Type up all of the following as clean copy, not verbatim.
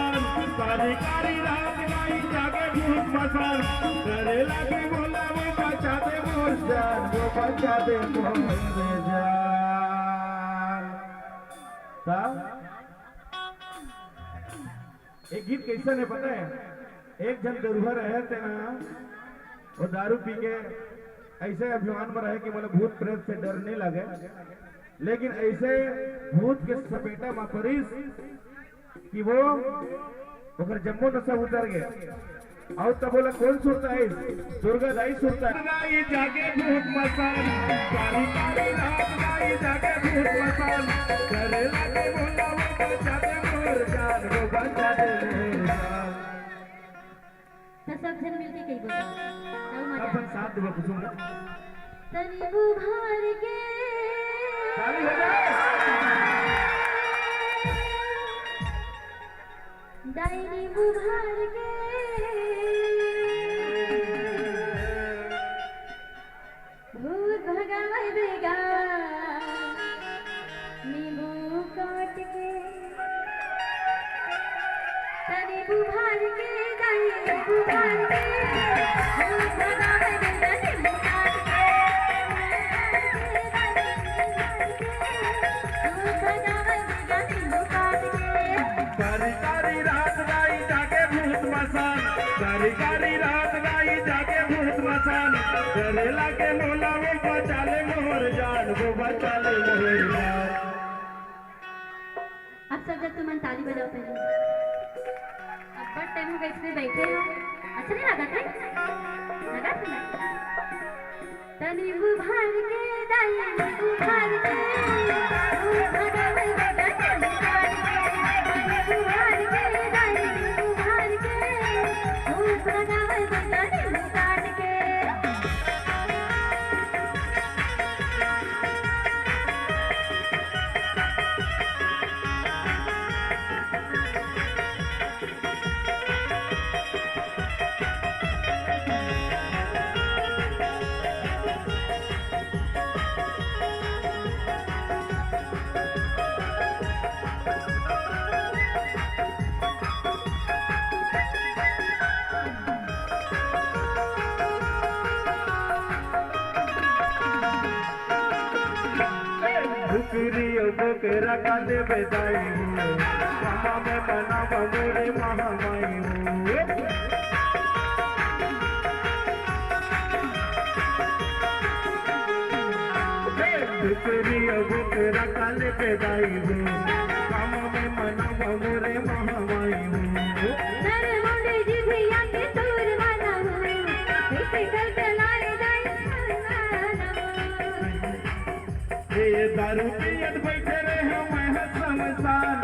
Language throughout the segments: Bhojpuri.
कारी रात नहीं जागे भूत मसान करे लगे बोला वो बचा दे मोर जान वो बचा दे मोर जान। एक गीत कैसा नहीं पता है, एक जन दुर्भा रहे थे ना, वो दारू पी के ऐसे अभिमान में रहे कि बोले भूत प्रेत से डर नहीं लगे, लेकिन ऐसे भूत के सपेटा में परिस कि वो अगर जम्मू नशा उतर गया और तब बोला कौन सुनता है, दुर्गा दाई सुनता है। जागे भूत मसान कारी कारी रात दाई जागे भूत मसान करे लगे बोला वो बचा दे मोर जान वो बचा दे मोर जान। तो सब जन मिलके कई बोला अपन साथ दुआ कुसुम तनी बुभार के खाली हो जाए डायरी बुभार के भूत भगाए बेगा नींबू काट के तनी बुभार के डायरी बुभार के भूत भगाए बेगा नींबू काट के भूत भगाए बेगा नींबू काट के कारी कारी रात दाई जागे भूत मसान कारी कारी रात दाई जागे भूत मसान करे लगे मोला वो बचा ले मोर जान वो बचा ले मोर जान। अब सब जब तुम ताली बजाओ पहले, अब बहुत टाइम हो गया इसमें बैठे हो, अच्छा नहीं लगा था? लगा था ना? तनी बुभार के दाई बुभार के भगावे बेगा नींबू काट के बुभार के दाई बुभार के भूत भगावे बेगा नींबू काट के। बुकरा का दे बेदाई हूँ मामा में बना बमोरे महामाई हूँ बुकरा का दे बेदाई हूँ मामा में बना बमोरे महामाई हूँ दारू पियत बैठे रहे मैं शमशान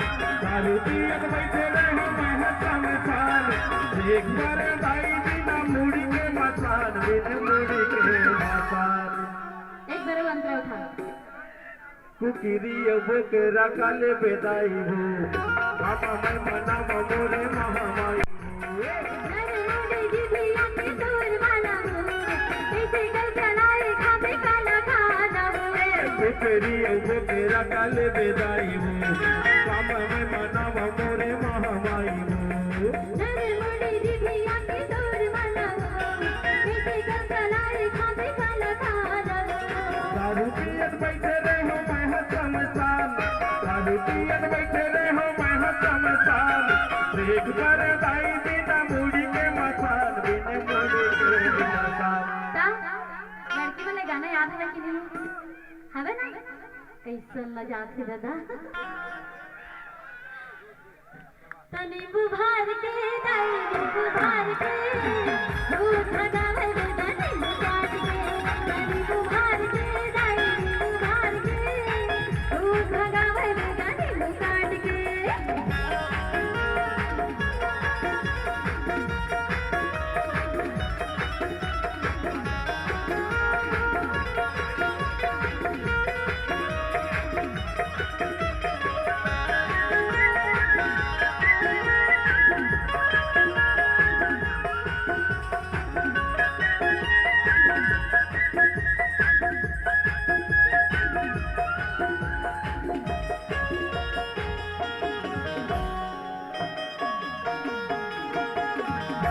दारू पियत बैठे रहे मैं शमशान एक बार दाई बिना मुड़ी के मसान बिना मुड़ी के मसान एक बार अंतरा उठा कुकिरी बुकरा काले बेदाई हो मामा मैं मना मोरे महामाई बुकरा काले बेदाई हो मामा मैं मना मोरे महामाई दारू पियत बैठे रहे हो मैं शमशान दारू पियत बैठे रहे हो मैं शमशान एक बार दाई बिना मुड़ी के मसान बिना मुड़ी के मसान। लड़की वाले गाना याद है कि कि नहीं हवे ना कैसे मजा थे दादा तनी बुभार के दाई बुभार के दूध लगावे दादा नींबू काट के तनी बुभार के दाई बुभार के दूध लगावे दादा नींबू काट के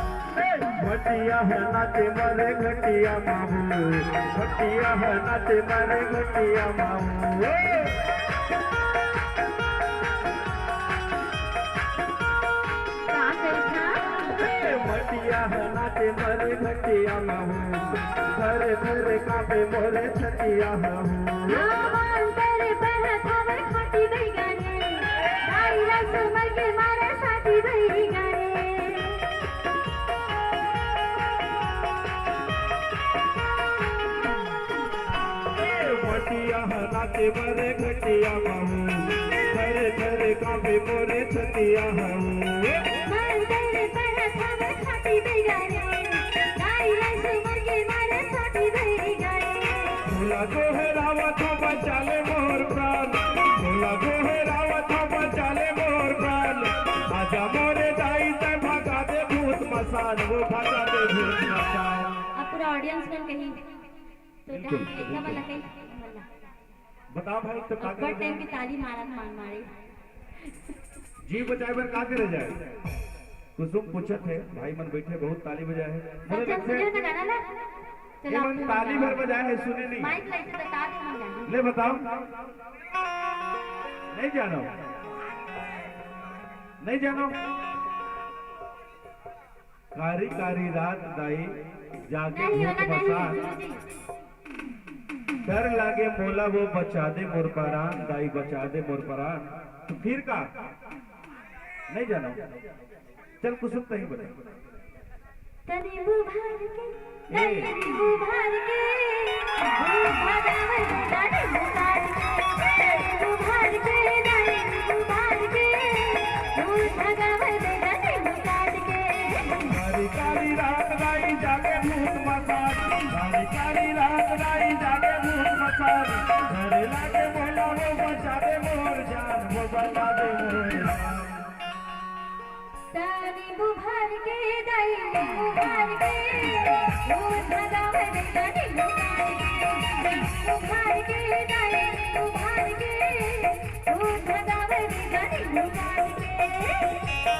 घटिया है नाचे मरे घटिया मामू घटिया है नाचे मरे घटिया मामू घटिया है नाचे मरे घटिया मामू घरे घरे कापे मोरे छटिया घटिया है नाचे मरे घटिया मामू घरे घरे कापे मोरे छटिया भोला गोहरावत हो बचाले मोर प्राण भोला गोहरावत हो बचाले मोर प्राण आजा मोरे दाई ते भगा दे भूत मसान वो भगा दे भूत मसान अब पूरा ऑडियंस में कहीं तो देखा वाला कहीं बताओ भाई तो का बट टाइम की ताली मारत मारे जी बचाए बर का करे जाए कुसुम पूछत है भाई मन बैठे बहुत ताली बजाए है अच्छा सुनियो ना गाना ना चलो मन ताली भर बजाए है सुने नहीं माइक लाइट बता दे हम जाने ले बताओ नहीं जानो नहीं जानो कारी कारी रात दाई जाके भूत मसान डर लागे मोला वो बचा दे मोर परान दाई बचा दे मोर परान तो फिर का नहीं जानो चल कुसुम नहीं बता तनी बुभार के तनी बुभार के भगावे दादी बुभार के तनी बुभार के दादी बुभार के भगावे दादी बुभार के कारी कारी रात दाई जागे भूत मसान कारी कारी रात दाई जागे भूत मसान घरे लागे मोला वो बचा दे मोर जान वो बचा दे मोर जान तनी बुभार के दाई बुभार के भगावे दादी बुभार के बुभार के दाई बुभार के भगावे दादी बुभार के